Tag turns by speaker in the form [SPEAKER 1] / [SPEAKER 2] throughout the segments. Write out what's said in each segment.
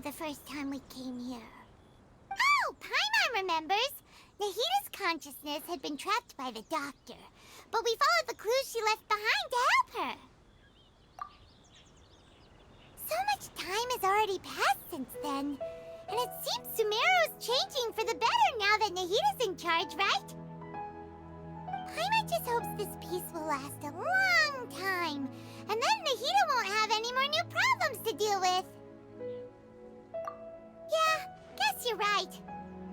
[SPEAKER 1] The first time we came here. Oh, Paimon remembers! Nahita's consciousness had been trapped by the doctor, but we followed the clues she left behind to help her. So much time has already passed since then, and it seems Sumeru's changing for the better now that Nahita's in charge, right? Paimon just hopes this peace will last a long time, and then Nahita won't have any more new problems to deal with. Yeah, guess you're right.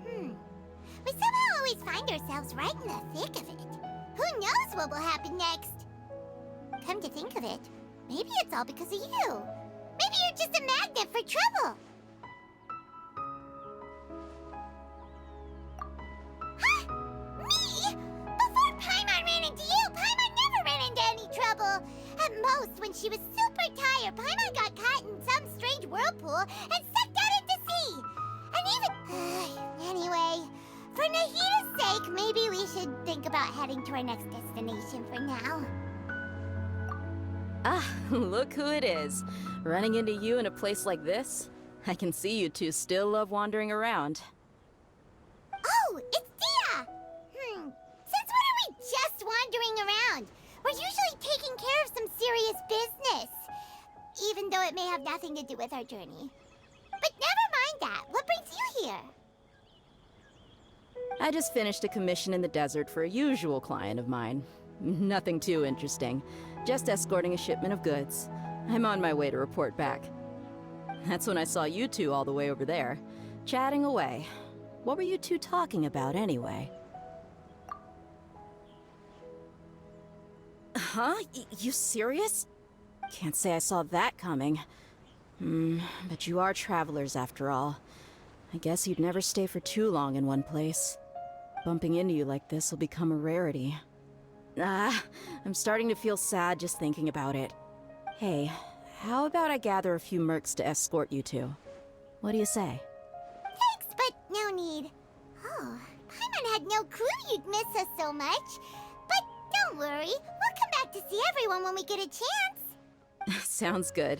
[SPEAKER 1] We somehow always find ourselves right in the thick of it. Who knows what will happen next? Come to think of it, maybe it's all because of you. Maybe you're just a magnet for trouble. Huh? Me? Before Paimon ran into you, Paimon never ran into any trouble. At most, when she was super tired, Paimon got caught in some strange whirlpool and sucked out into sea. And even... anyway, for Nahita's sake, maybe we should think about heading to our next destination for now.
[SPEAKER 2] Ah, look who it is. Running into you in a place like this? I can see you two still love wandering around.
[SPEAKER 1] Oh, it's Dia! Since when are we just wandering around? We're usually taking care of some serious business. Even though it may have nothing to do with our journey. But never mind that. What brings you here?
[SPEAKER 2] I just finished a commission in the desert for a usual client of mine. Nothing too interesting. Just escorting a shipment of goods. I'm on my way to report back. That's when I saw you two all the way over there, chatting away. What were you two talking about anyway? Huh? You serious? Can't say I saw that coming. But you are travelers after all. I guess you'd never stay for too long in one place. Bumping into you like this will become a rarity. I'm starting to feel sad just thinking about it. Hey, how about I gather a few mercs to escort you two? What do you say?
[SPEAKER 1] Thanks, but no need. Oh, Paimon had no clue you'd miss us so much. But don't worry, we'll come back to see everyone when we get a chance.
[SPEAKER 2] Sounds good.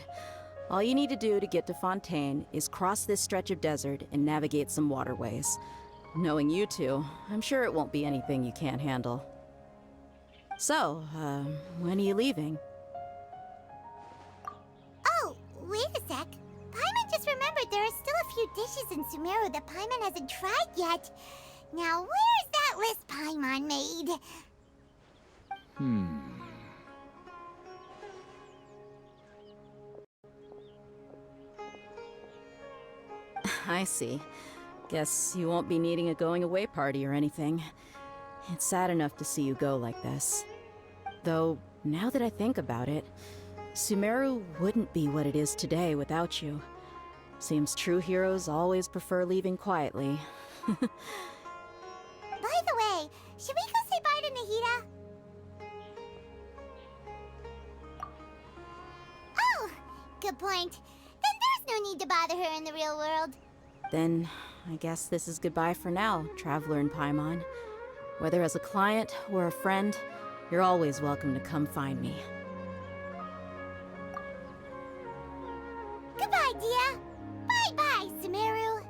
[SPEAKER 2] All you need to do to get to Fontaine is cross this stretch of desert and navigate some waterways. Knowing you two, I'm sure it won't be anything you can't handle. So, when are you leaving?
[SPEAKER 1] Oh, wait a sec. Paimon just remembered there are still a few dishes in Sumeru that Paimon hasn't tried yet. Now, where's that list Paimon made?
[SPEAKER 2] I see. Guess you won't be needing a going-away party or anything. It's sad enough to see you go like this. Though, now that I think about it, Sumeru wouldn't be what it is today without you. Seems true heroes always prefer leaving quietly.
[SPEAKER 1] By the way, should we go say bye to Nahita? Oh, good point. Then there's no need to bother her in the real world.
[SPEAKER 2] Then, I guess this is goodbye for now, Traveler in Paimon. Whether as a client or a friend, you're always welcome to come find me.
[SPEAKER 1] Goodbye, Dia. Bye-bye, Sumeru.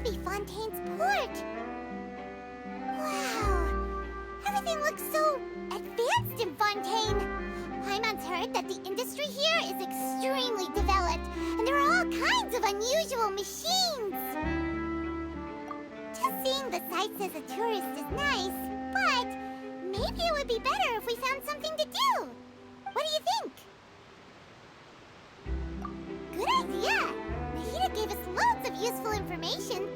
[SPEAKER 1] must be Fontaine's port. Wow, everything looks so advanced in Fontaine. Paimon's heard that the industry here is extremely developed, and there are all kinds of unusual machines. Just seeing the sights as a tourist is nice, but maybe it would be better if we found something to do. What do you think? Good idea! Nahida gave us loads of useful information.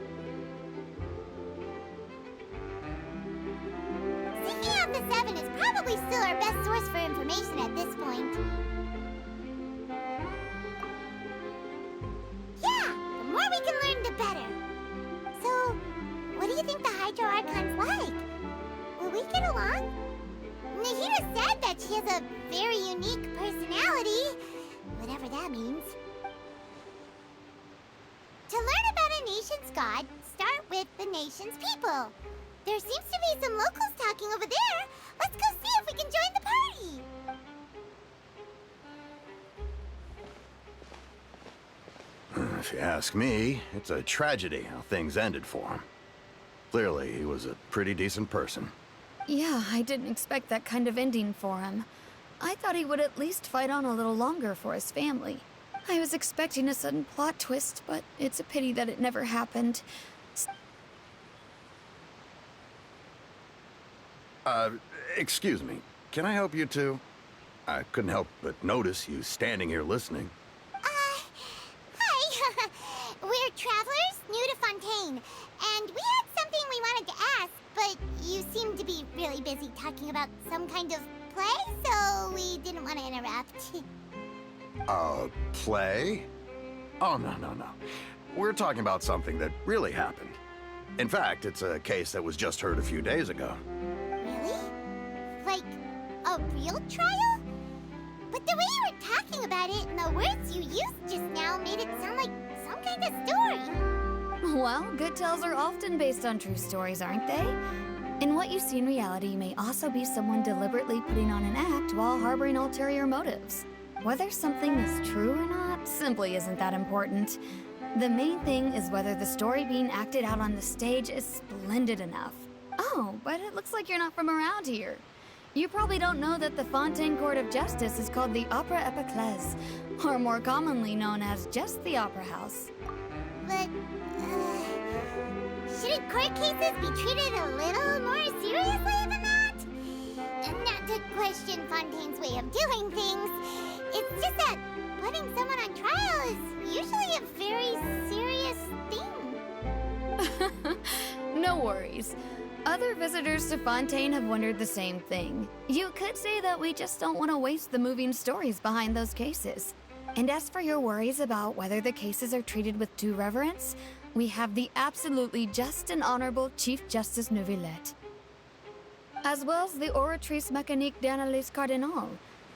[SPEAKER 1] Seeking out the Seven is probably still our best source for information at this point. Yeah, the more we can learn, the better. So, what do you think the Hydro Archon's like? Will we get along? Nahida said that she has a very unique personality, whatever that means. To learn about a nation's god, start with the nation's people. There seems to be some locals talking over there. Let's go see if we can join the
[SPEAKER 3] party. If you ask me, it's a tragedy how things ended for him. Clearly, he was a pretty decent person.
[SPEAKER 4] Yeah, I didn't expect that kind of ending for him. I thought he would at least fight on a little longer for his family. I was expecting a sudden plot twist, but it's a pity that it never happened.
[SPEAKER 3] Excuse me. Can I help you two? I couldn't help but notice you standing here listening.
[SPEAKER 1] Hi. We're travelers new to Fontaine, and we had something we wanted to ask, but you seemed to be really busy talking about some kind of play, so we didn't want to interrupt.
[SPEAKER 3] Play? Oh, no. We're talking about something that really happened. In fact, it's a case that was just heard a few days ago.
[SPEAKER 1] Really? Like, a real trial? But the way you were talking about it and the words you used just now made it sound like some kind of story.
[SPEAKER 4] Well, good tales are often based on true stories, aren't they? And what you see in reality may also be someone deliberately putting on an act while harboring ulterior motives. Whether something is true or not simply isn't that important. The main thing is whether the story being acted out on the stage is splendid enough. Oh, but it looks like you're not from around here. You probably don't know that the Fontaine Court of Justice is called the Opera Epiclese, or more commonly known as just the Opera House.
[SPEAKER 1] But, shouldn't court cases be treated a little more seriously than that? Not to question Fontaine's way of doing things. It's just that putting someone on trial is usually a very serious thing.
[SPEAKER 4] No worries. Other visitors to Fontaine have wondered the same thing. You could say that we just don't want to waste the moving stories behind those cases. And as for your worries about whether the cases are treated with due reverence, we have the absolutely just and honorable Chief Justice Neuvillette, as well as the Oratrice Mécanique d'Analyse Cardinal,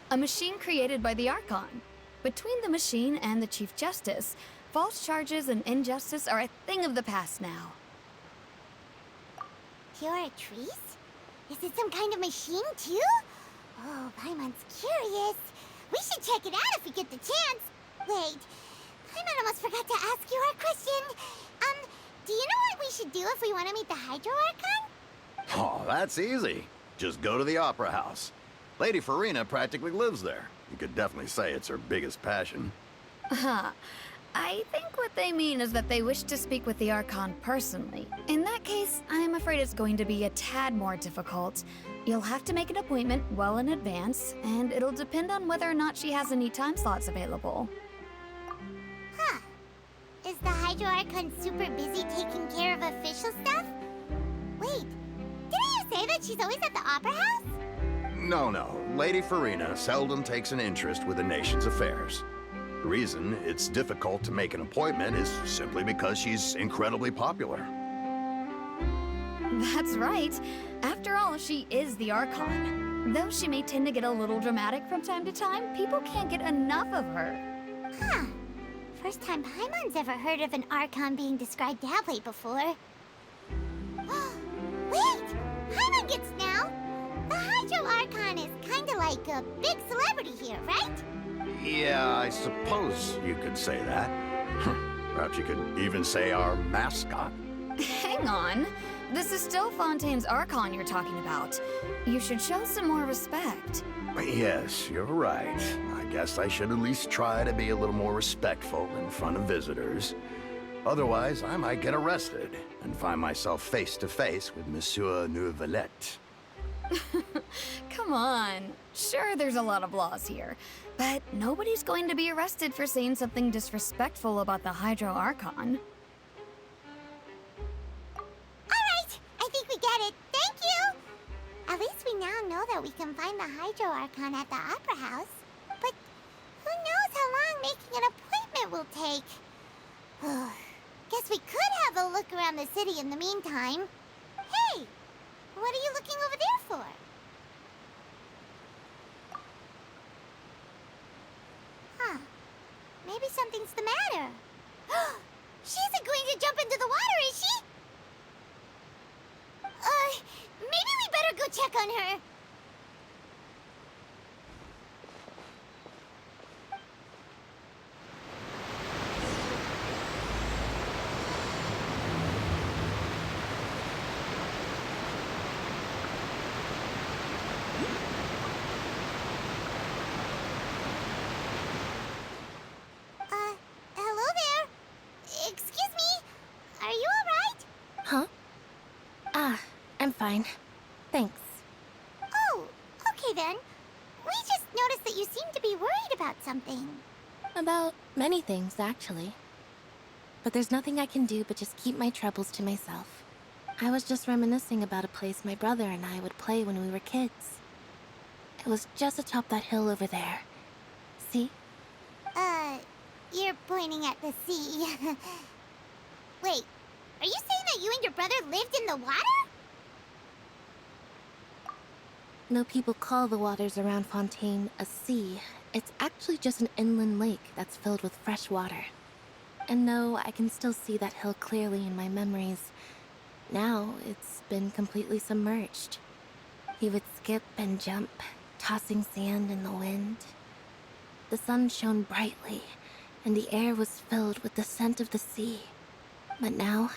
[SPEAKER 4] a machine created by the Archon. Between the machine and the Chief Justice, false charges and injustice are a thing of the past now.
[SPEAKER 1] Oratrice? Is it some kind of machine, too? Oh, Paimon's curious. We should check it out if we get the chance. Wait, Paimon almost forgot to ask you our question. Do you know what we should do if we want to meet the Hydro Archon?
[SPEAKER 3] Oh, that's easy. Just go to the Opera House. Lady Farina practically lives there. You could definitely say it's her biggest passion.
[SPEAKER 4] I think what they mean is that they wish to speak with the Archon personally. In that case, I'm afraid it's going to be a tad more difficult. You'll have to make an appointment well in advance, and it'll depend on whether or not she has any time slots available.
[SPEAKER 1] Huh. Is the Hydro Archon super busy taking care of official stuff? Wait, didn't you say that she's always at the Opera House?
[SPEAKER 3] No. Lady Farina seldom takes an interest with the nation's affairs. The reason it's difficult to make an appointment is simply because she's incredibly popular.
[SPEAKER 4] That's right. After all, she is the Archon. Though she may tend to get a little dramatic from time to time, people can't get enough of her.
[SPEAKER 1] Huh. First time Paimon's ever heard of an Archon being described that way before. Wait! Paimon gets now! The Hydro Archon is kinda like a big celebrity here, right?
[SPEAKER 3] Yeah, I suppose you could say that. Perhaps you could even say our mascot.
[SPEAKER 4] Hang on. This is still Fontaine's Archon you're talking about. You should show some more respect.
[SPEAKER 3] Yes, you're right. I guess I should at least try to be a little more respectful in front of visitors. Otherwise, I might get arrested and find myself face to face with Monsieur Neuvillette.
[SPEAKER 4] Come on. Sure, there's a lot of laws here, but nobody's going to be arrested for saying something disrespectful about the Hydro Archon.
[SPEAKER 1] Alright, I think we get it. Thank you! At least we now know that we can find the Hydro Archon at the Opera House. But who knows how long making an appointment will take? Guess we could have a look around the city in the meantime. Hey! What are you looking over there for? Huh. Maybe something's the matter. She isn't going to jump into the water, is she? Maybe we better go check on her. Hello there. Excuse me. Are you alright?
[SPEAKER 5] Huh? I'm fine. Thanks.
[SPEAKER 1] Oh, okay then. We just noticed that you seem to be worried about something.
[SPEAKER 5] About many things, actually. But there's nothing I can do but just keep my troubles to myself. I was just reminiscing about a place my brother and I would play when we were kids. It was just atop that hill over there. See?
[SPEAKER 1] You're pointing at the sea. Wait, are you saying that you and your brother lived in the water?
[SPEAKER 5] No, people call the waters around Fontaine a sea. It's actually just an inland lake that's filled with fresh water. And no, I can still see that hill clearly in my memories. Now, it's been completely submerged. He would skip and jump, tossing sand in the wind. The sun shone brightly, and the air was filled with the scent of the sea. But now,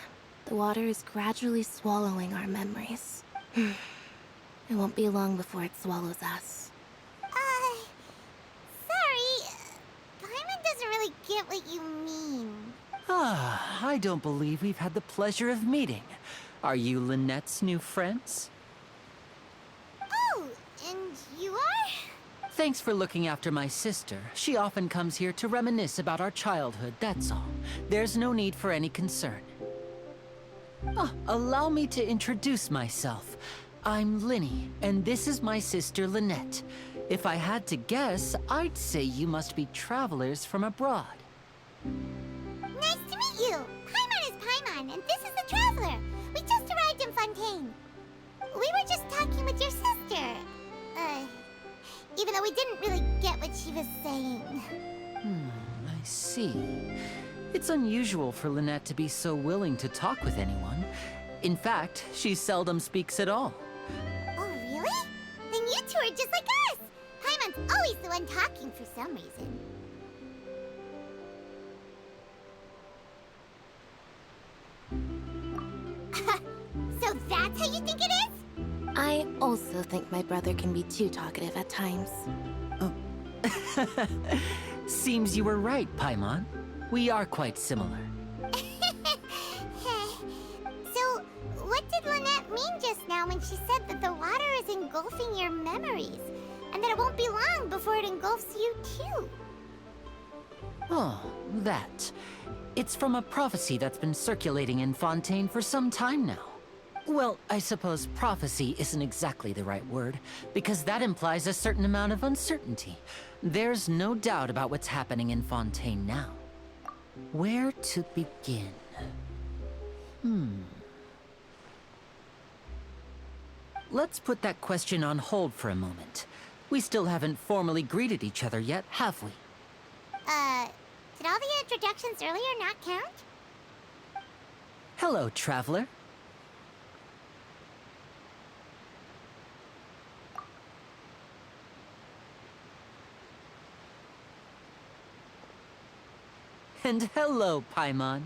[SPEAKER 5] the water is gradually swallowing our memories. It won't be long before it swallows us.
[SPEAKER 1] Sorry. Paimon doesn't really get what you mean.
[SPEAKER 6] I don't believe we've had the pleasure of meeting. Are you Lynette's new friends?
[SPEAKER 1] Oh, and you are?
[SPEAKER 6] Thanks for looking after my sister. She often comes here to reminisce about our childhood, that's all. There's no need for any concern. Allow me to introduce myself. I'm Linny, and this is my sister Lynette. If I had to guess, I'd say you must be travelers from abroad.
[SPEAKER 1] Nice to meet you. Paimon is Paimon, and this is the Traveler. We just arrived in Fontaine. We were just talking with your sister. Even though we didn't really get what she was saying.
[SPEAKER 6] I see. It's unusual for Lynette to be so willing to talk with anyone. In fact, she seldom speaks at all.
[SPEAKER 1] Oh, really? Then you two are just like us. Paimon's always the one talking for some reason. So that's how you think it is?
[SPEAKER 5] I also think my brother can be too talkative at times.
[SPEAKER 6] Seems you were right, Paimon. We are quite similar.
[SPEAKER 1] So, what did Lynette mean just now when she said that the water is engulfing your memories? And that it won't be long before it engulfs you too?
[SPEAKER 6] Oh, that. It's from a prophecy that's been circulating in Fontaine for some time now. Well, I suppose prophecy isn't exactly the right word, because that implies a certain amount of uncertainty. There's no doubt about what's happening in Fontaine now. Where to begin? Let's put that question on hold for a moment. We still haven't formally greeted each other yet, have we?
[SPEAKER 1] Did all the introductions earlier not count?
[SPEAKER 6] Hello, Traveler. And hello, Paimon.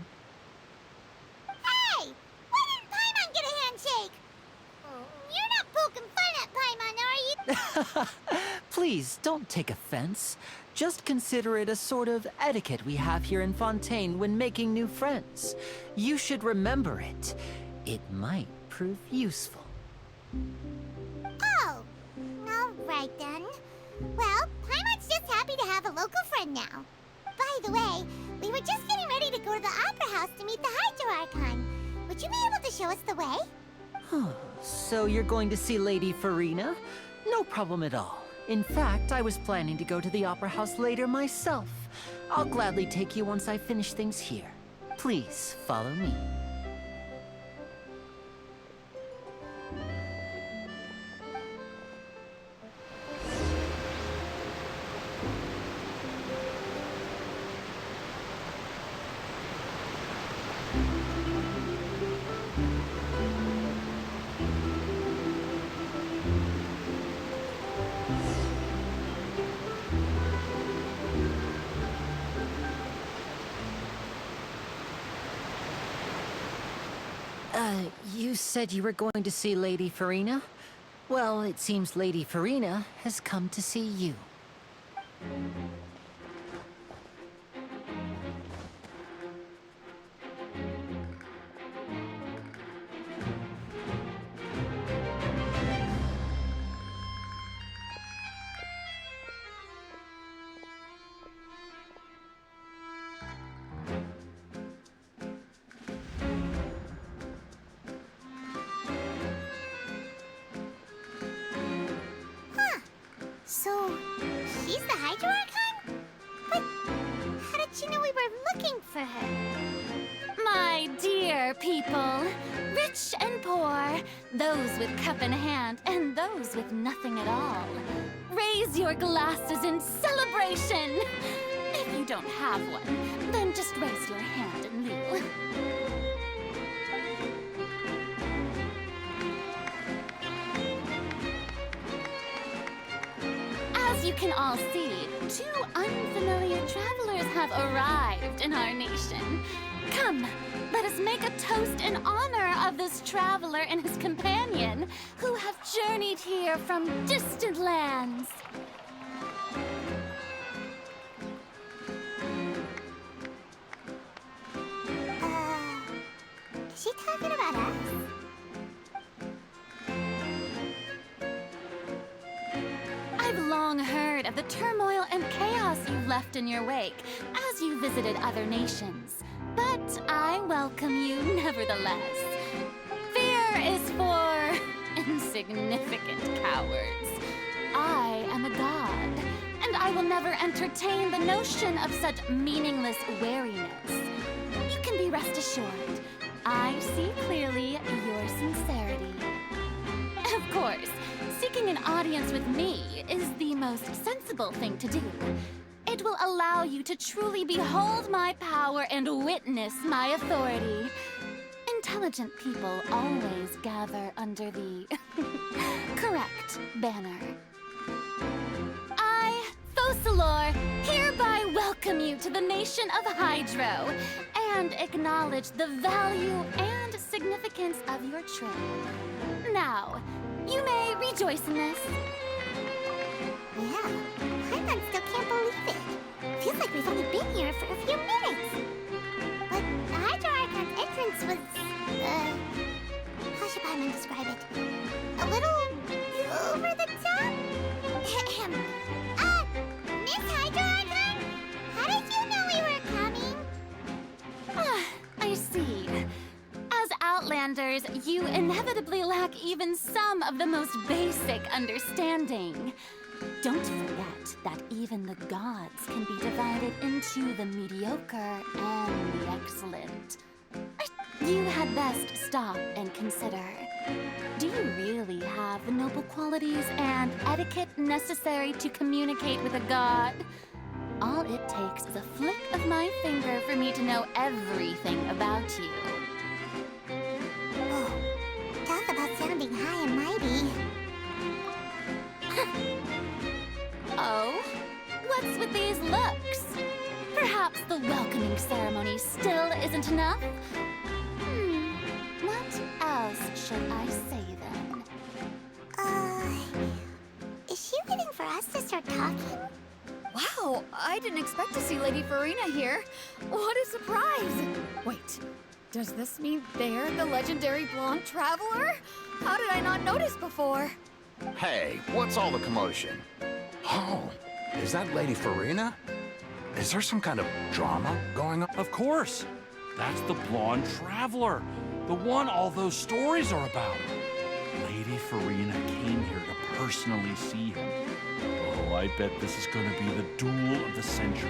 [SPEAKER 1] Hey! Why didn't Paimon get a handshake? You're not poking fun at Paimon, are you?
[SPEAKER 6] Please, don't take offense. Just consider it a sort of etiquette we have here in Fontaine when making new friends. You should remember it. It might prove useful.
[SPEAKER 1] Oh, all right then. Well, Paimon's just happy to have a local friend now. By the way, we were just getting ready to go to the Opera House to meet the Hydro Archon. Would you be able to show us the way?
[SPEAKER 6] So you're going to see Lady Farina? No problem at all. In fact, I was planning to go to the Opera House later myself. I'll gladly take you once I finish things here. Please, follow me. You said you were going to see Lady Farina? Well, it seems Lady Farina has come to see you.
[SPEAKER 1] So, she's the Hydro Archon? But how did she know we were looking for her?
[SPEAKER 7] My dear people, rich and poor, those with cup in hand and those with nothing at all, raise your glasses in celebration! If you don't have one, then just raise your hand in lieu. As you can all see, two unfamiliar travelers have arrived in our nation. Come, let us make a toast in honor of this traveler and his companion, who have journeyed here from distant lands.
[SPEAKER 1] Is she talking about us?
[SPEAKER 7] I've long heard of the turmoil and chaos you left in your wake as you visited other nations. But I welcome you nevertheless. Fear is for insignificant cowards. I am a god, and I will never entertain the notion of such meaningless wariness. You can be rest assured, I see clearly your sincerity. Of course, seeking an audience with me is the most sensible thing to do. It will allow you to truly behold my power and witness my authority. Intelligent people always gather under the correct banner. I, Focalor, hereby welcome you to the nation of Hydro and acknowledge the value and significance of your trip. Now, you may rejoice in this.
[SPEAKER 1] Yeah, Paimon still can't believe it. Feels like we've only been here for a few minutes. But the Hydro Archon's entrance was, how should Paimon describe it? A little over the top? Miss Hydro Archon? How did you know we were coming?
[SPEAKER 7] I see. As Outlanders, you inevitably lack even some of the most basic understanding. Don't forget that even the gods can be divided into the mediocre and the excellent. You had best stop and consider. Do you really have the noble qualities and etiquette necessary to communicate with a god? All it takes is a flick of my finger for me to know everything about you.
[SPEAKER 1] Oh, talk about sounding high and mighty.
[SPEAKER 7] Oh? What's with these looks? Perhaps the welcoming ceremony isn't enough? What else should I say then?
[SPEAKER 1] Is she waiting for us to start talking?
[SPEAKER 4] Wow, I didn't expect to see Lady Farina here. What a surprise! Wait, does this mean they're the legendary blonde traveler? How did I not notice before?
[SPEAKER 3] Hey, what's all the commotion? Oh, is that Lady Farina? Is there some kind of drama going on?
[SPEAKER 8] Of course. That's the blonde traveler. The one all those stories are about. Lady Farina came here to personally see him. Oh, I bet this is gonna be the duel of the century.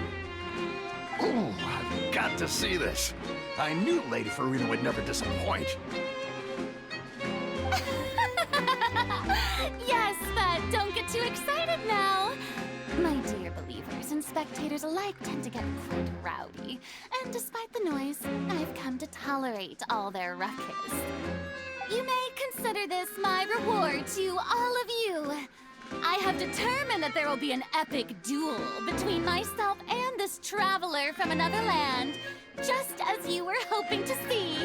[SPEAKER 3] Ooh, I've got to see this. I knew Lady Farina would never disappoint.
[SPEAKER 7] Yes, but don't get too excited now. My dear believers and spectators alike tend to get quite rowdy, and despite the noise, I've come to tolerate all their ruckus. You may consider this my reward to all of you. I have determined that there will be an epic duel between myself and this traveler from another land, just as you were hoping to see.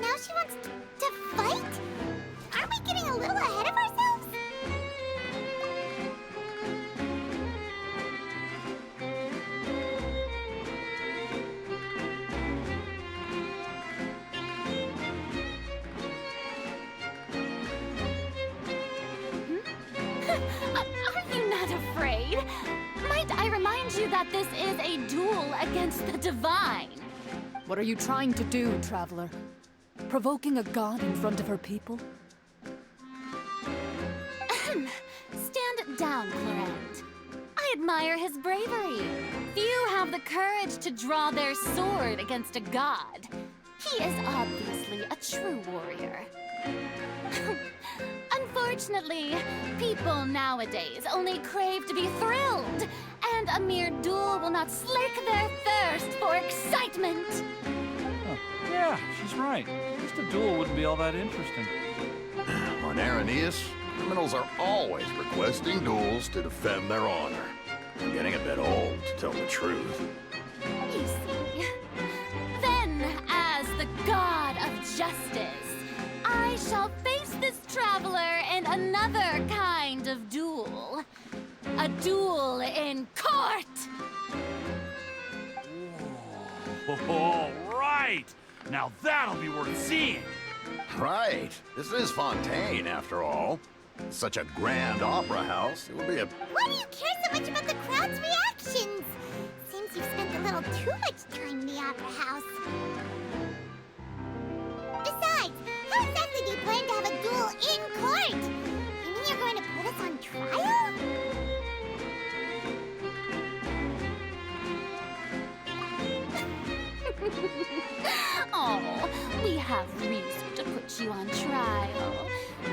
[SPEAKER 1] Now she wants to fight? Aren't we getting a little ahead of ourselves?
[SPEAKER 7] Are you not afraid? Might I remind you that this is a duel against the divine?
[SPEAKER 9] What are you trying to do, traveler? Provoking a god in front of her people?
[SPEAKER 7] Stand down, Clorant. I admire his bravery. Few have the courage to draw their sword against a god. He is obviously a true warrior. Unfortunately, people nowadays only crave to be thrilled, and a mere duel will not slake their thirst for excitement.
[SPEAKER 8] Huh. Yeah, she's right. Just a duel wouldn't be all that interesting.
[SPEAKER 3] On Aranias, criminals are always requesting duels to defend their honor. I'm getting a bit old, to tell the truth.
[SPEAKER 7] You see. Then, as the god of justice, I shall face this traveler in another kind of duel. A duel in court!
[SPEAKER 8] Oh, right! Now that'll be worth seeing!
[SPEAKER 3] Right. This is Fontaine, after all. Such a grand opera house. It would be a...
[SPEAKER 1] Why do you care so much about the crowd's reactions? Seems you've spent a little too much time in the opera house. Besides, how exactly do you plan to have a duel in court? You mean you're going to put us on trial?
[SPEAKER 7] Oh, we have reason to put you on trial.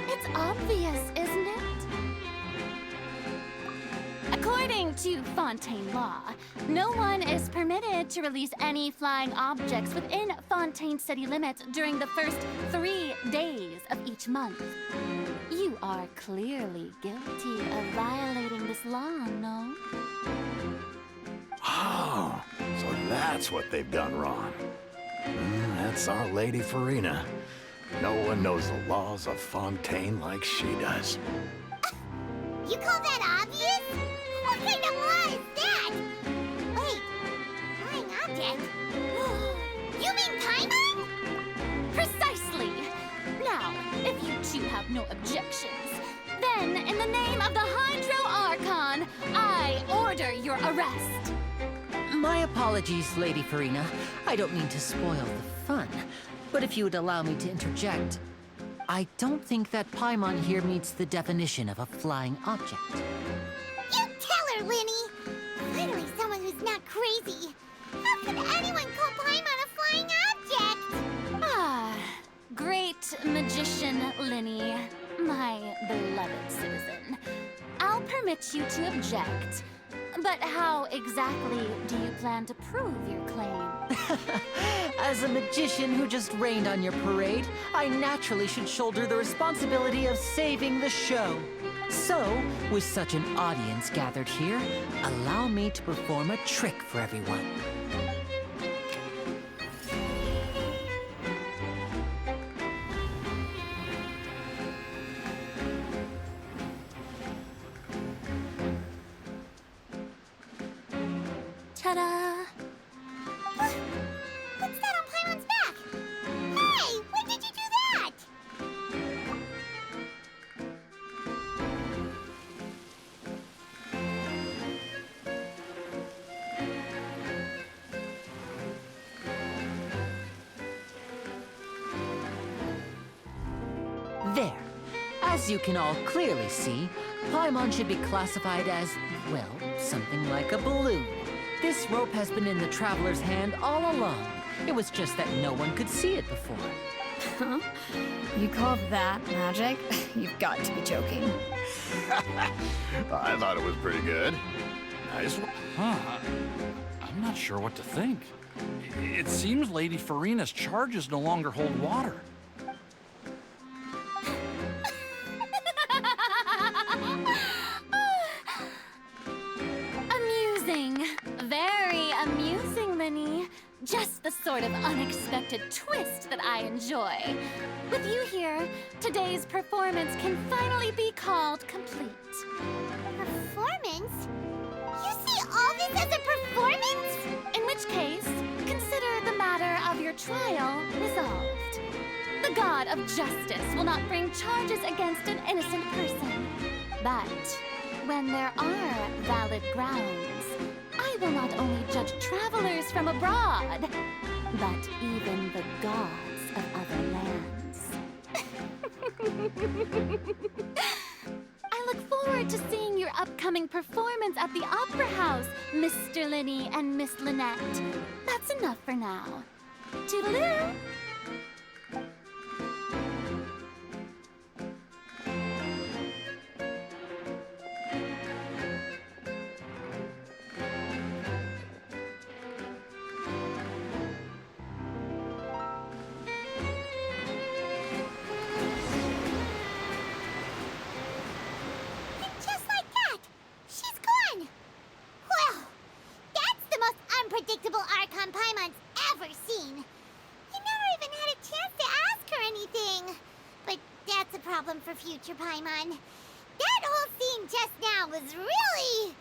[SPEAKER 7] It's obvious, isn't it? According to Fontaine law, no one is permitted to release any flying objects within Fontaine city limits during the first 3 days of each month. You are clearly guilty of violating this law, no?
[SPEAKER 3] Oh, so that's what they've done wrong. That's our Lady Farina. No one knows the laws of Fontaine like she does.
[SPEAKER 1] You call that obvious? What kind of law is that? Wait, flying object? You mean Paimon?
[SPEAKER 7] Precisely! Now, if you two have no objections, then in the name of the Hydro Archon, I order your arrest.
[SPEAKER 6] My apologies, Lady Farina. I don't mean to spoil the fun, but if you would allow me to interject, I don't think that Paimon here meets the definition of a flying object.
[SPEAKER 1] You tell her, Linny! Finally someone who's not crazy. How could anyone call Paimon a flying object?
[SPEAKER 7] Ah, great magician Linny, my beloved citizen. I'll permit you to object, but how exactly do you plan to prove your claim?
[SPEAKER 6] As a magician who just rained on your parade, I naturally should shoulder the responsibility of saving the show. So, with such an audience gathered here, allow me to perform a trick for everyone.
[SPEAKER 5] Ta-da!
[SPEAKER 1] What's that on Paimon's back? Hey, when did you do that?
[SPEAKER 6] There. As you can all clearly see, Paimon should be classified as, well, something like a balloon. This rope has been in the Traveler's hand all along. It was just that no one could see it before.
[SPEAKER 4] Huh? You call that magic? You've got to be joking.
[SPEAKER 3] I thought it was pretty good. Nice one.
[SPEAKER 8] Huh. I'm not sure what to think. It seems Lady Farina's charges no longer hold water.
[SPEAKER 7] Amusing. Very amusing, Linny. Just the sort of unexpected twist that I enjoy. With you here, today's performance can finally be called complete.
[SPEAKER 1] Performance? You see all this as a performance?
[SPEAKER 7] In which case, consider the matter of your trial resolved. The god of justice will not bring charges against an innocent person. But when there are valid grounds, I will not only judge travelers from abroad, but even the gods of other lands. I look forward to seeing your upcoming performance at the Opera House, Mr. Linny and Miss Lynette. That's enough for now. Toodaloo!
[SPEAKER 1] Just like that, she's gone. Well, that's the most unpredictable Archon Paimon's ever seen. He never even had a chance to ask her anything. But that's a problem for future Paimon. That whole scene just now was really...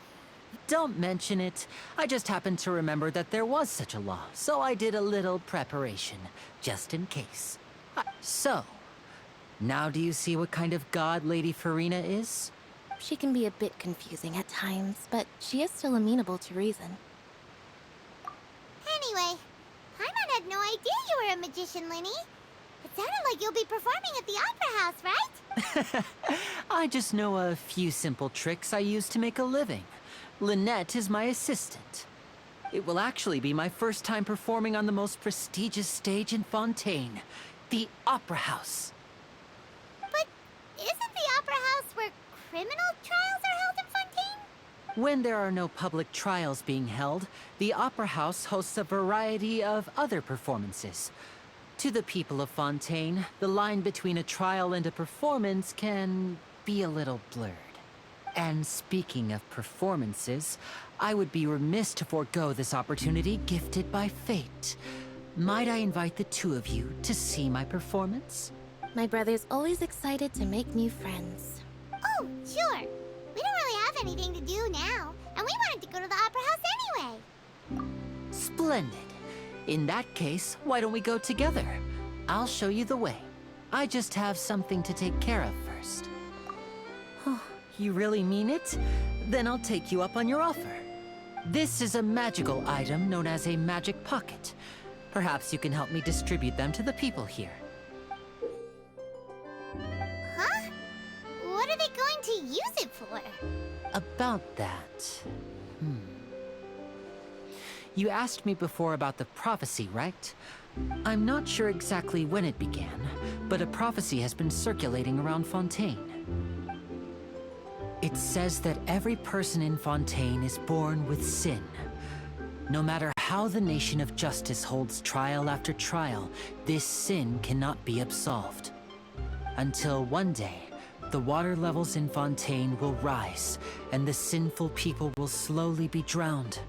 [SPEAKER 6] Don't mention it. I just happened to remember that there was such a law, so I did a little preparation, just in case. So, now do you see what kind of god Lady Farina is?
[SPEAKER 5] She can be a bit confusing at times, but she is still amenable to reason.
[SPEAKER 1] Anyway, Paimon had no idea you were a magician, Linny. It sounded like you'll be performing at the Opera House, right?
[SPEAKER 6] I just know a few simple tricks I use to make a living. Lynette is my assistant. It will actually be my first time performing on the most prestigious stage in Fontaine, the Opera House.
[SPEAKER 1] But isn't the Opera House where criminal trials are held in Fontaine?
[SPEAKER 6] When there are no public trials being held, the Opera House hosts a variety of other performances. To the people of Fontaine, the line between a trial and a performance can be a little blurred. And speaking of performances, I would be remiss to forego this opportunity gifted by fate. Might I invite the two of you to see my performance?
[SPEAKER 5] My brother's always excited to make new friends.
[SPEAKER 1] Oh, sure. We don't really have anything to do now, and we wanted to go to the Opera House anyway.
[SPEAKER 6] Splendid. In that case, why don't we go together? I'll show you the way. I just have something to take care of first. Oh, you really mean it? Then I'll take you up on your offer. This is a magical item known as a magic pocket. Perhaps you can help me distribute them to the people here.
[SPEAKER 1] Huh? What are they going to use it for?
[SPEAKER 6] About that... You asked me before about the prophecy, right? I'm not sure exactly when it began, but a prophecy has been circulating around Fontaine. It says that every person in Fontaine is born with sin. No matter how the nation of justice holds trial after trial, this sin cannot be absolved. Until one day, the water levels in Fontaine will rise, and the sinful people will slowly be drowned.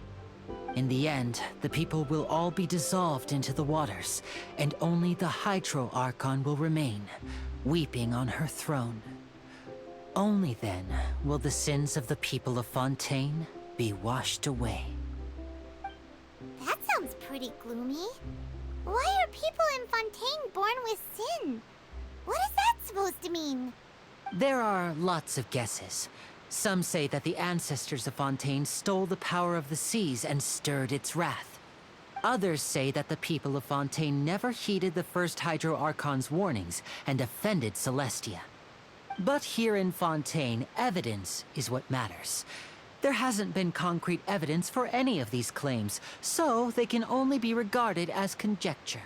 [SPEAKER 6] In the end, the people will all be dissolved into the waters, and only the Hydro Archon will remain, weeping on her throne. Only then will the sins of the people of Fontaine be washed away.
[SPEAKER 1] That sounds pretty gloomy. Why are people in Fontaine born with sin? What is that supposed to mean?
[SPEAKER 6] There are lots of guesses. Some say that the ancestors of Fontaine stole the power of the seas and stirred its wrath. Others say that the people of Fontaine never heeded the first Hydro Archon's warnings and offended Celestia. But here in Fontaine, evidence is what matters. There hasn't been concrete evidence for any of these claims, so they can only be regarded as conjecture.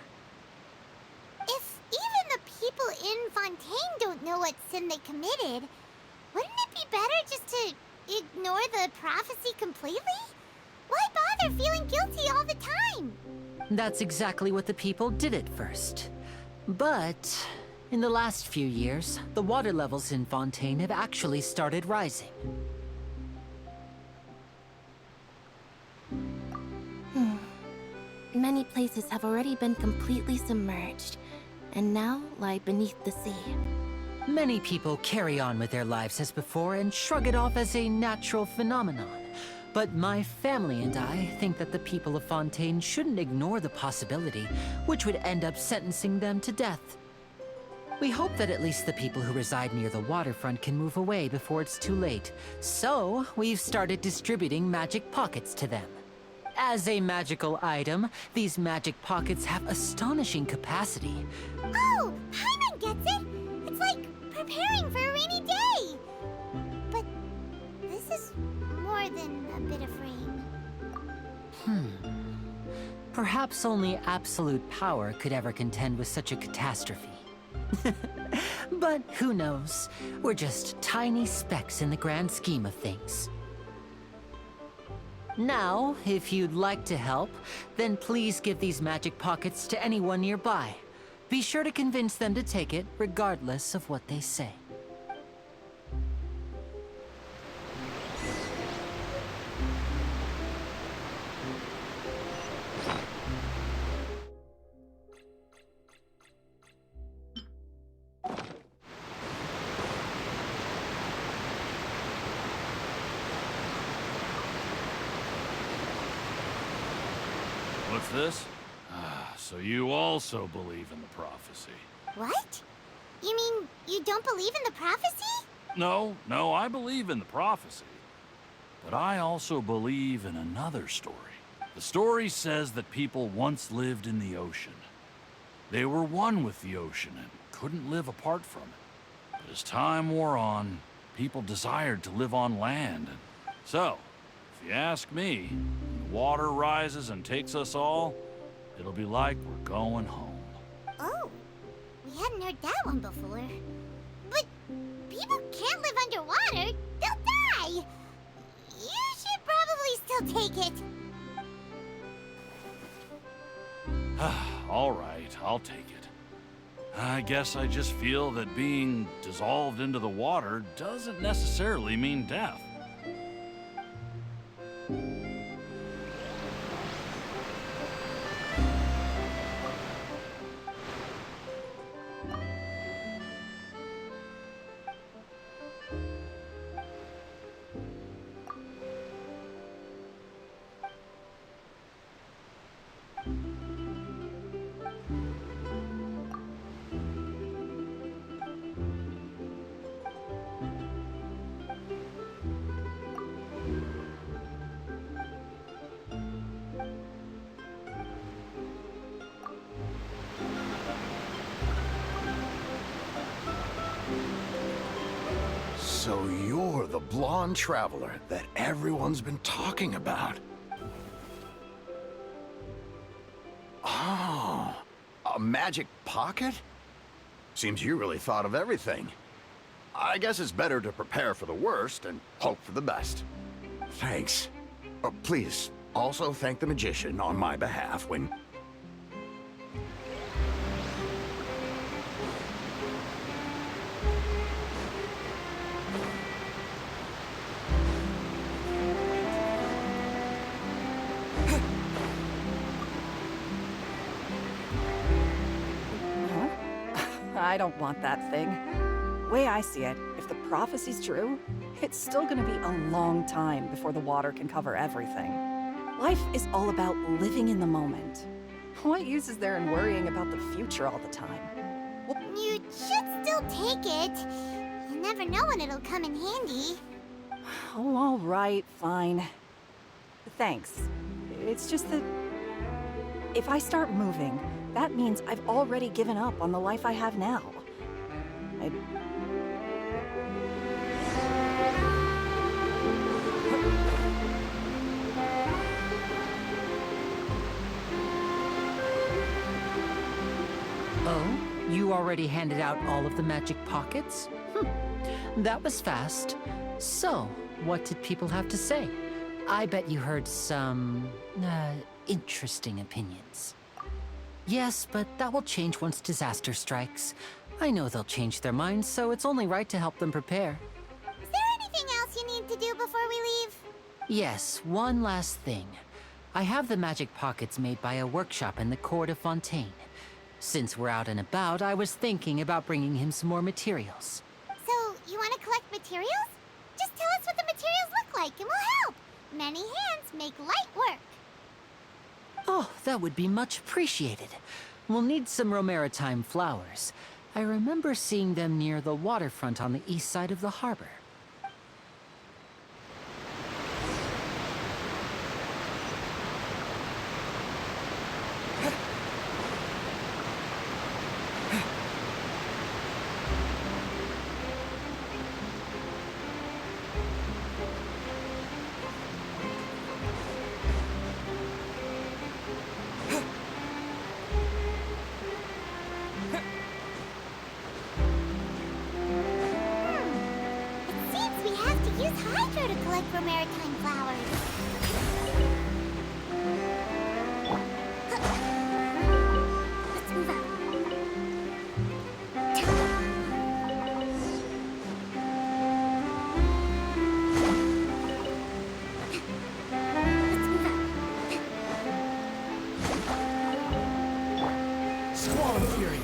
[SPEAKER 1] If even the people in Fontaine don't know what sin they committed, wouldn't it be better just to ignore the prophecy completely? Why bother feeling guilty all the time?
[SPEAKER 6] That's exactly what the people did at first. But in the last few years, the water levels in Fontaine have actually started rising.
[SPEAKER 5] Many places have already been completely submerged, and now lie beneath the sea.
[SPEAKER 6] Many people carry on with their lives as before and shrug it off as a natural phenomenon. But my family and I think that the people of Fontaine shouldn't ignore the possibility, which would end up sentencing them to death. We hope that at least the people who reside near the waterfront can move away before it's too late. So, we've started distributing magic pockets to them. As a magical item, these magic pockets have astonishing capacity.
[SPEAKER 1] Oh, Paimon gets it! It's like preparing for a rainy day! But this is more than a bit of rain.
[SPEAKER 6] Perhaps only absolute power could ever contend with such a catastrophe. But who knows? We're just tiny specks in the grand scheme of things. Now, if you'd like to help, then please give these magic pockets to anyone nearby. Be sure to convince them to take it, regardless of what they say.
[SPEAKER 8] What's this? So you also believe in the prophecy?
[SPEAKER 1] What? You mean you don't believe in the prophecy?
[SPEAKER 8] No, I believe in the prophecy. But I also believe in another story. The story says that people once lived in the ocean. They were one with the ocean and couldn't live apart from it. But as time wore on, people desired to live on land. And so, if you ask me, when the water rises and takes us all, it'll be like we're going home.
[SPEAKER 1] Oh, we hadn't heard that one before. But people can't live underwater. They'll die. You should probably still take it.
[SPEAKER 8] All right, I'll take it. I guess I just feel that being dissolved into the water doesn't necessarily mean death.
[SPEAKER 3] So you're the blonde traveler that everyone's been talking about. Oh, a magic pocket? Seems you really thought of everything. I guess it's better to prepare for the worst and hope for the best. Thanks. Please, also thank the magician on my behalf when...
[SPEAKER 10] I don't want that thing. Way I see it, if the prophecy's true, it's still gonna be a long time before the water can cover everything. Life is all about living in the moment. What use is there in worrying about the future all the time?
[SPEAKER 1] You should still take it. You never know when it'll come in handy.
[SPEAKER 10] Oh, all right, fine. Thanks. It's just that if I start moving, that means I've already given up on the life I have now.
[SPEAKER 6] Oh, you already handed out all of the magic pockets? That was fast. So, what did people have to say? I bet you heard some, interesting opinions. Yes, but that will change once disaster strikes. I know they'll change their minds, so it's only right to help them prepare.
[SPEAKER 1] Is there anything else you need to do before we leave?
[SPEAKER 6] Yes, one last thing. I have the magic pockets made by a workshop in the court of Fontaine. Since we're out and about, I was thinking about bringing him some more materials.
[SPEAKER 1] So, you want to collect materials? Just tell us what the materials look like and we'll help. Many hands make light work.
[SPEAKER 6] Oh, that would be much appreciated. We'll need some Romaritime flowers. I remember seeing them near the waterfront on the east side of the harbor.
[SPEAKER 1] Hydro to collect for maritime flowers. Let's move up. Let's move up.
[SPEAKER 11] Squall Fury.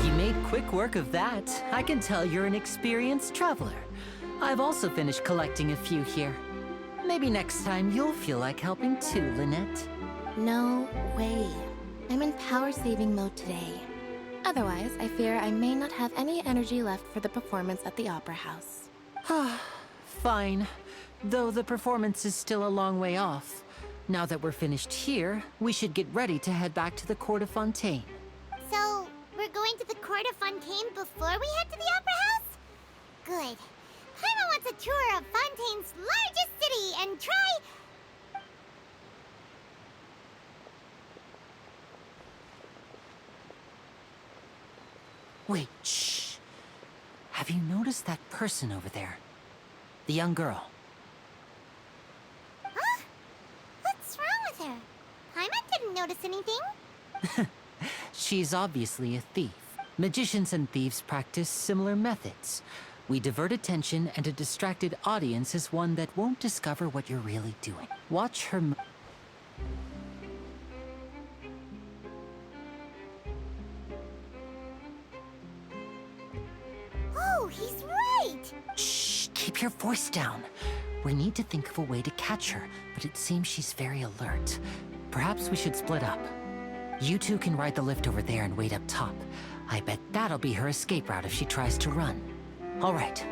[SPEAKER 6] You made quick work of that. I can tell you're an experienced traveler. I've also finished collecting a few here. Maybe next time you'll feel like helping too, Lynette.
[SPEAKER 5] No way. I'm in power-saving mode today. Otherwise, I fear I may not have any energy left for the performance at the Opera House.
[SPEAKER 6] Fine. Though the performance is still a long way off. Now that we're finished here, we should get ready to head back to the Court of Fontaine.
[SPEAKER 1] So, we're going to the Court of Fontaine before we head to the Opera House? Good. Paimon wants a tour of Fontaine's largest city and try...
[SPEAKER 6] Wait, shh. Have you noticed that person over there? The young girl.
[SPEAKER 1] Huh? What's wrong with her? Paimon didn't notice anything.
[SPEAKER 6] She's obviously a thief. Magicians and thieves practice similar methods. We divert attention, and a distracted audience is one that won't discover what you're really doing. Watch her
[SPEAKER 1] Oh, he's right!
[SPEAKER 6] Shh! Keep your voice down. We need to think of a way to catch her, but it seems she's very alert. Perhaps we should split up. You two can ride the lift over there and wait up top. I bet that'll be her escape route if she tries to run. All right.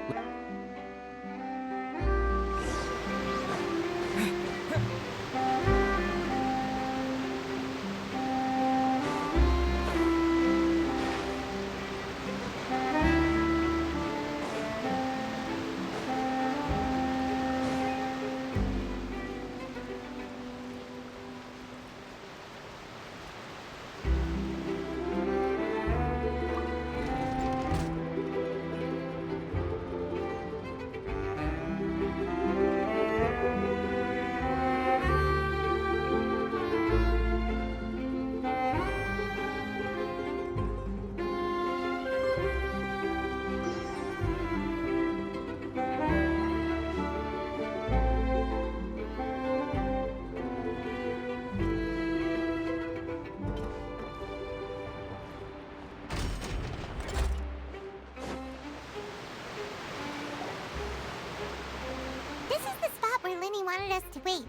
[SPEAKER 1] wait.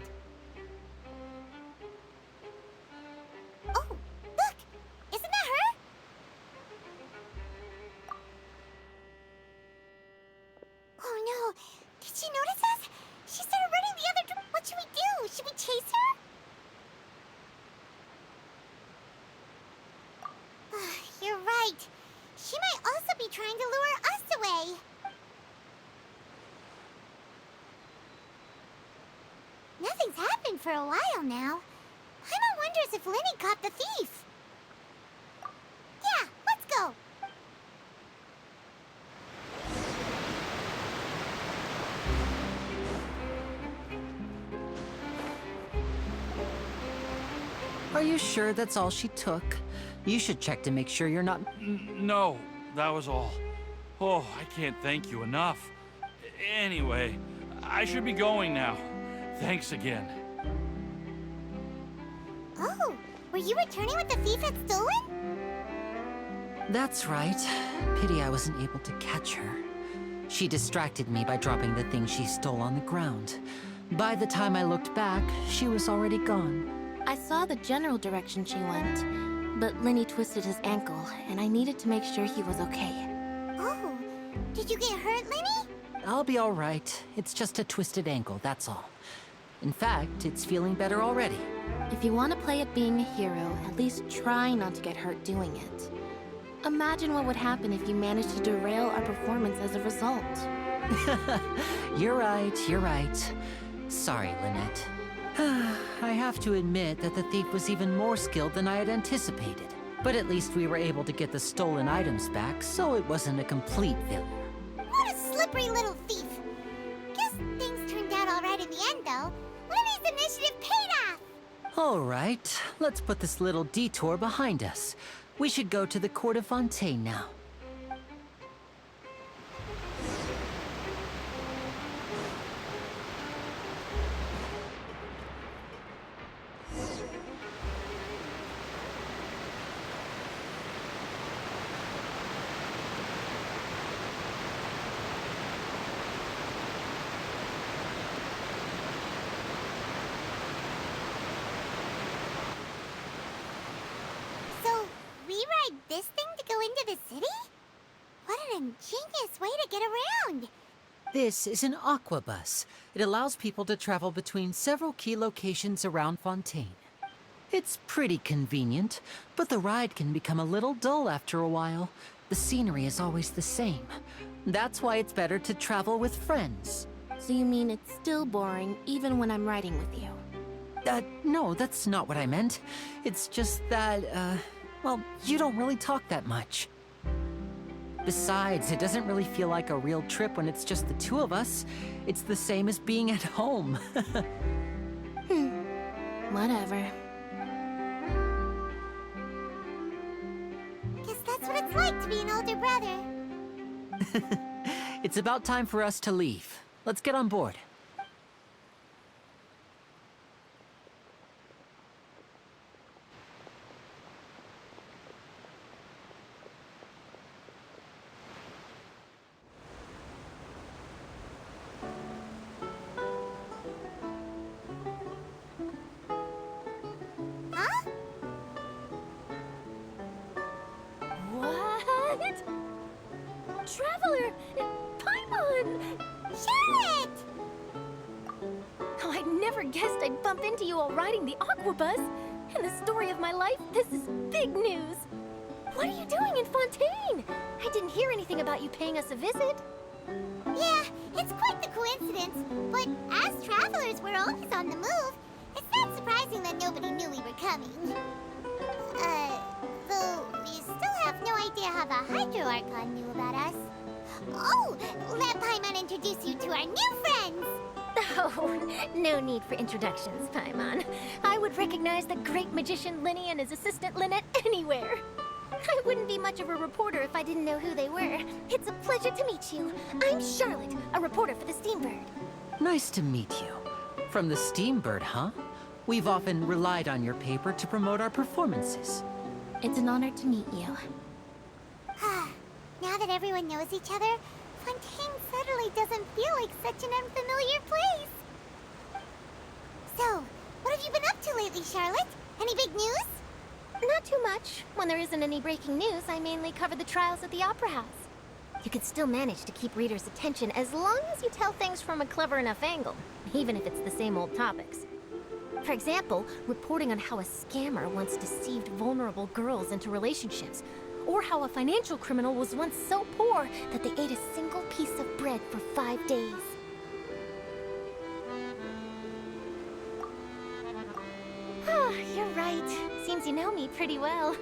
[SPEAKER 1] Oh, look! Isn't that her? Oh no! Did she notice us? She started running the other direction. What should we do? Should we chase her? You're right. She might also be trying to lure us away. Nothing's happened for a while now. Paimon wonders if Lenny caught the thief. Yeah, let's go.
[SPEAKER 6] Are you sure that's all she took? You should check to make sure you're not...
[SPEAKER 8] No, that was all. Oh, I can't thank you enough. Anyway, I should be going now. Thanks again.
[SPEAKER 1] Oh, were you returning what the thief had stolen?
[SPEAKER 6] That's right. Pity I wasn't able to catch her. She distracted me by dropping the thing she stole on the ground. By the time I looked back, she was already gone.
[SPEAKER 5] I saw the general direction she went, but Lenny twisted his ankle, and I needed to make sure he was okay.
[SPEAKER 1] Oh, did you get hurt, Lenny?
[SPEAKER 6] I'll be all right. It's just a twisted ankle, that's all. In fact, it's feeling better already.
[SPEAKER 5] If you want to play at being a hero, at least try not to get hurt doing it. Imagine what would happen if you managed to derail our performance as a result.
[SPEAKER 6] You're right, you're right. Sorry, Lynette. I have to admit that the thief was even more skilled than I had anticipated. But at least we were able to get the stolen items back, so it wasn't a complete failure.
[SPEAKER 1] What a slippery little thief. Guess things turned out all right in the end, though. Lenny's initiative paid off.
[SPEAKER 6] All right, let's put this little detour behind us. We should go to the court of Fontaine now.
[SPEAKER 1] We ride this thing to go into the city? What an ingenious way to get around!
[SPEAKER 6] This is an aqua bus. It allows people to travel between several key locations around Fontaine. It's pretty convenient, but the ride can become a little dull after a while. The scenery is always the same. That's why it's better to travel with friends.
[SPEAKER 5] So you mean it's still boring even when I'm riding with you?
[SPEAKER 6] No, that's not what I meant. It's just that, well, you don't really talk that much. Besides, it doesn't really feel like a real trip when it's just the two of us. It's the same as being at home.
[SPEAKER 5] Whatever.
[SPEAKER 1] Guess that's what it's like to be an older brother.
[SPEAKER 6] It's about time for us to leave. Let's get on board.
[SPEAKER 5] Traveler! Paimon!
[SPEAKER 1] Charlotte!
[SPEAKER 5] Oh, I never guessed I'd bump into you while riding the aqua bus. In the story of my life, this is big news. What are you doing in Fontaine? I didn't hear anything about you paying us a visit.
[SPEAKER 1] Yeah, it's quite the coincidence. But as travelers, we're always on the move. It's not surprising that nobody knew we were coming. Though we still have no idea how the Hydro Archon knew about us. Oh, let Paimon introduce you to our new friends!
[SPEAKER 5] Oh, no need for introductions, Paimon. I would recognize the great magician Lenny and his assistant Lynette anywhere. I wouldn't be much of a reporter if I didn't know who they were. It's a pleasure to meet you. I'm Charlotte, a reporter for the Steambird.
[SPEAKER 6] Nice to meet you. From the Steambird, huh? We've often relied on your paper to promote our performances.
[SPEAKER 5] It's an honor to meet you.
[SPEAKER 1] Now that everyone knows each other, Fontaine suddenly doesn't feel like such an unfamiliar place. So, what have you been up to lately, Charlotte? Any big news?
[SPEAKER 5] Not too much. When there isn't any breaking news, I mainly cover the trials at the Opera House. You can still manage to keep readers' attention as long as you tell things from a clever enough angle, even if it's the same old topics. For example, reporting on how a scammer once deceived vulnerable girls into relationships, or how a financial criminal was once so poor that they ate a single piece of bread for 5 days. You're right. Seems you know me pretty well.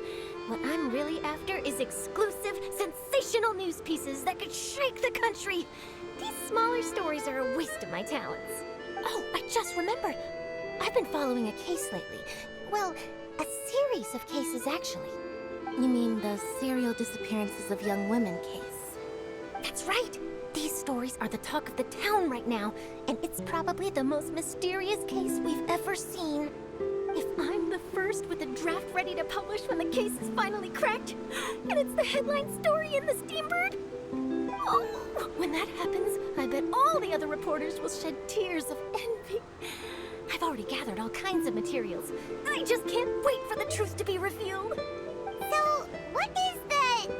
[SPEAKER 5] What I'm really after is exclusive, sensational news pieces that could shake the country. These smaller stories are a waste of my talents. Oh, I just remembered. I've been following a case lately. Well, a series of cases, actually. You mean the serial disappearances of young women case? That's right! These stories are the talk of the town right now, and it's probably the most mysterious case we've ever seen. If I'm the first with a draft ready to publish when the case is finally cracked, and it's the headline story in the Steambird, oh, when that happens, I bet all the other reporters will shed tears of envy. I've already gathered all kinds of materials. I just can't wait for the truth to be revealed.
[SPEAKER 1] So, what is the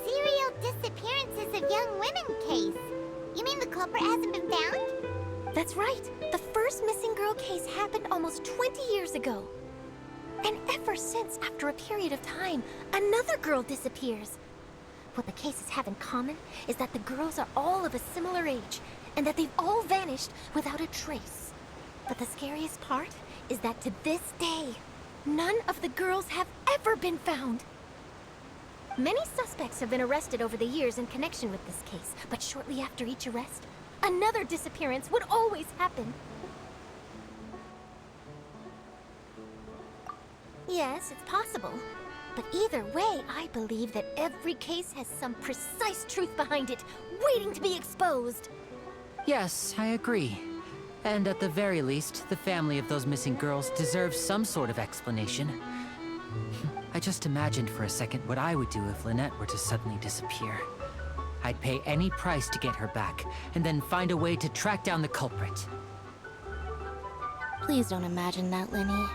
[SPEAKER 1] serial disappearances of young women case? You mean the culprit hasn't been found?
[SPEAKER 5] That's right. The first missing girl case happened almost 20 years ago. And ever since, after a period of time, another girl disappears. What the cases have in common is that the girls are all of a similar age, and that they've all vanished without a trace. But the scariest part is that to this day, none of the girls have ever been found. Many suspects have been arrested over the years in connection with this case, but shortly after each arrest, another disappearance would always happen. Yes, it's possible. But either way, I believe that every case has some precise truth behind it, waiting to be exposed.
[SPEAKER 6] Yes, I agree. And at the very least, the family of those missing girls deserves some sort of explanation. I just imagined for a second what I would do if Lynette were to suddenly disappear. I'd pay any price to get her back, and then find a way to track down the culprit.
[SPEAKER 5] Please don't imagine that, Lenny.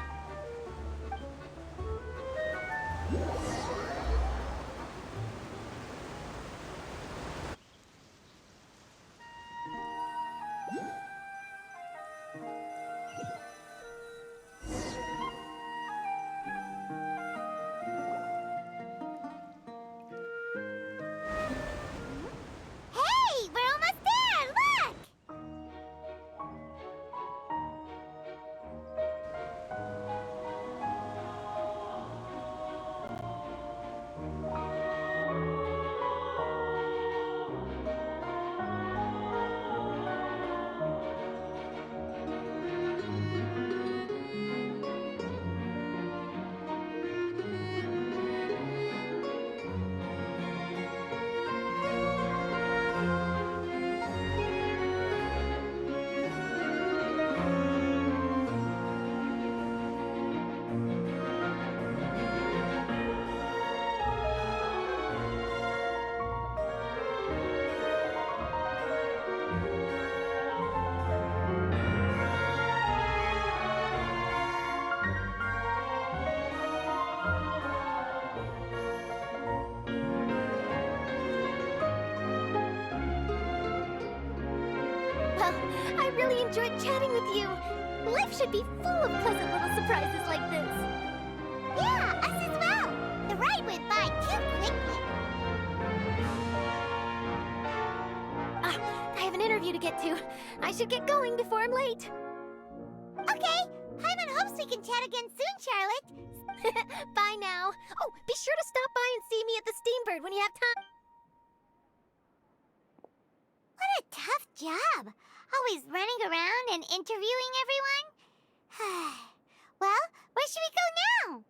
[SPEAKER 1] Hey, we're almost there! Look! Well, I really enjoyed chatting with you. Life should be full of pleasant little surprises like this. Yeah, us as well. The ride went by too quickly. I have an interview to get to. I should get going before I'm late. Okay. Hyman hopes we can chat again soon, Charlotte. Bye now. Oh, be sure to stop by and see me at the Steambird when you have time. What a tough job. Always running around and interviewing everyone. Well, where should we go now?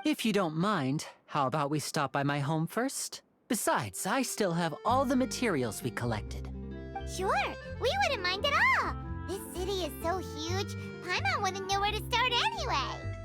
[SPEAKER 6] If you don't mind, how about we stop by my home first? Besides, I still have all the materials we collected.
[SPEAKER 1] Sure, we wouldn't mind at all. This city is so huge, Paimon wouldn't know where to start anyway.